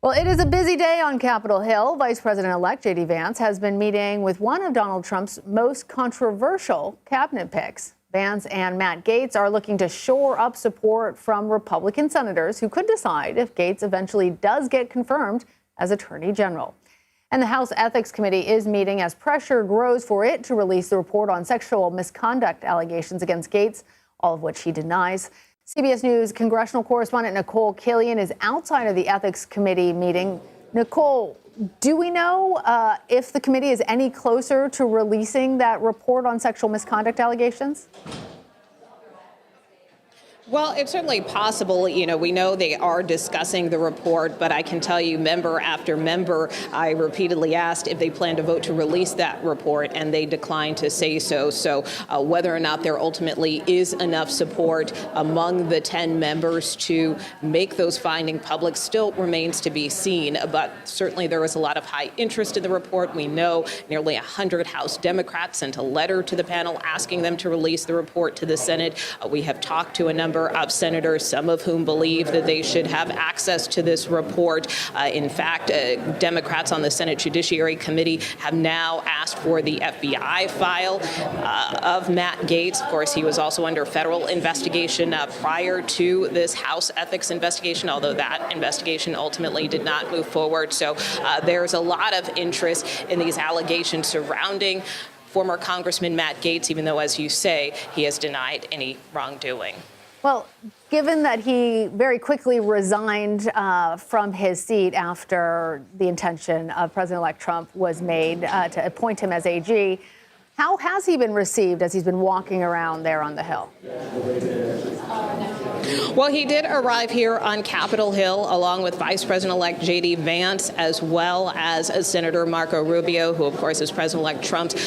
Well, it is a busy day on Capitol Hill. Vice President-elect J.D. Vance has been meeting with one of Donald Trump's most controversial cabinet picks. Vance and Matt Gaetz are looking to shore up support from Republican senators who could decide if Gaetz eventually does get confirmed as Attorney General. And the House Ethics Committee is meeting as pressure grows for it to release the report on sexual misconduct allegations against Gaetz, all of which he denies. CBS News congressional correspondent Nikole Killion is outside of the Ethics Committee meeting. Nikole, do we know if the committee is any closer to releasing that report on sexual misconduct allegations? Well, it's certainly possible. We know they are discussing the report, but I can tell you member after member, I repeatedly asked if they plan to vote to release that report, and they declined to say so. So whether or not there ultimately is enough support among the 10 members to make those findings public still remains to be seen. But certainly there was a lot of high interest in the report. We know nearly 100 House Democrats sent a letter to the panel asking them to release the report to the Senate. We have talked to a number of senators, some of whom believe that they should have access to this report. In fact, Democrats on the Senate Judiciary Committee have now asked for the FBI file of Matt Gaetz. Of course, he was also under federal investigation prior to this House ethics investigation, although that investigation ultimately did not move forward. So there's a lot of interest in these allegations surrounding former Congressman Matt Gaetz, even though, as you say, he has denied any wrongdoing. Well, given that he very quickly resigned from his seat after the intention of President-elect Trump was made to appoint him as AG, how has he been received as he's been walking around there on the Hill? Well, he did arrive here on Capitol Hill along with Vice President-elect J.D. Vance, as well as Senator Marco Rubio, who, of course, is President-elect Trump's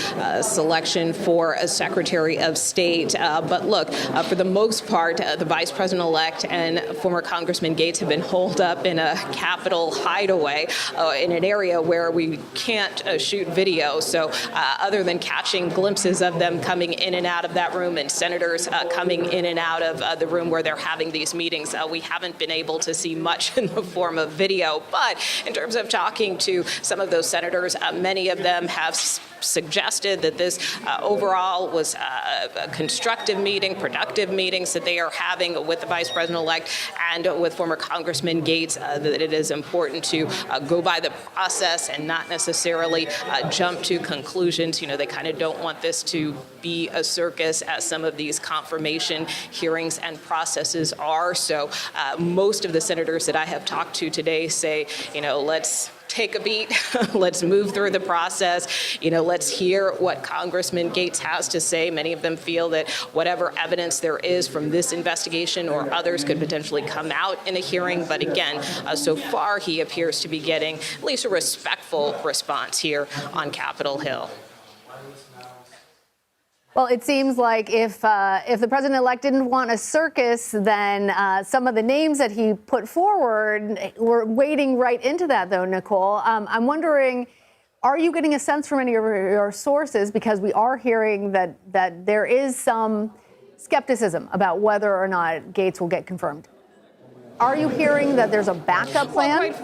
selection for a Secretary of State. But look, for the most part, the Vice President-elect and former Congressman Gaetz have been holed up in a Capitol hideaway in an area where we can't shoot video. So other than catching glimpses of them coming in and out of that room and senators coming in and out of the room where they're having these meetings, we haven't been able to see much in the form of video. But in terms of talking to some of those senators, many of them have suggested that this overall was a constructive meeting, productive meetings that they are having with the Vice President-elect and with former Congressman Gaetz, that it is important to go by the process and not necessarily jump to conclusions. They kind of don't want this to be a circus, as some of these confirmation hearings and processes are. So most of the senators that I have talked to today say, let's take a beat. Let's move through the process. Let's hear what Congressman Gaetz has to say. Many of them feel that whatever evidence there is from this investigation or others could potentially come out in a hearing. But again, so far he appears to be getting at least a respectful response here on Capitol Hill. Well, it seems like if the president-elect didn't want a circus, then some of the names that he put forward were wading right into that, though, Nikole. I'm wondering, are you getting a sense from any of your sources, because we are hearing that there is some skepticism about whether or not Gaetz will get confirmed? Are you hearing that there's a backup plan?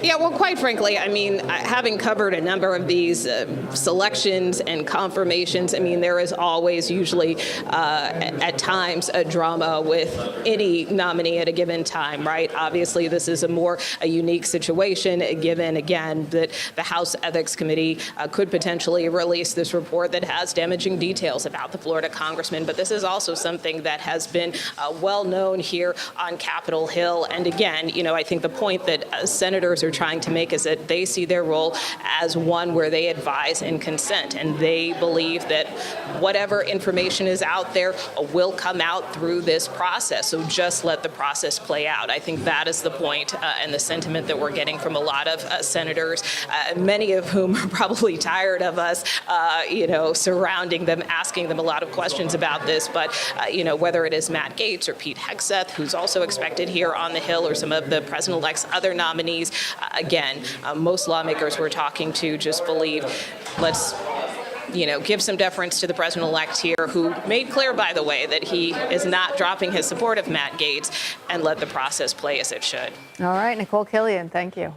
Yeah, well, quite frankly, having covered a number of these selections and confirmations, there is always usually at times a drama with any nominee at a given time, right? Obviously, this is a unique situation, given, again, that the House Ethics Committee could potentially release this report that has damaging details about the Florida congressman. But this is also something that has been well known here on Capitol Hill. And again, I think the point that senators are trying to make is that they see their role as one where they advise and consent, and they believe that whatever information is out there will come out through this process. So just let the process play out. I think that is the point and the sentiment that we're getting from a lot of senators, many of whom are probably tired of us, surrounding them, asking them a lot of questions about this. But, whether it is Matt Gaetz or Pete Hegseth, who's also expected here on the Hill, or some of the president-elect's other nominees, again, most lawmakers we're talking to just believe, let's give some deference to the president-elect here, who made clear, by the way, that he is not dropping his support of Matt Gaetz, and let the process play as it should. All right, Nikole Killion, thank you.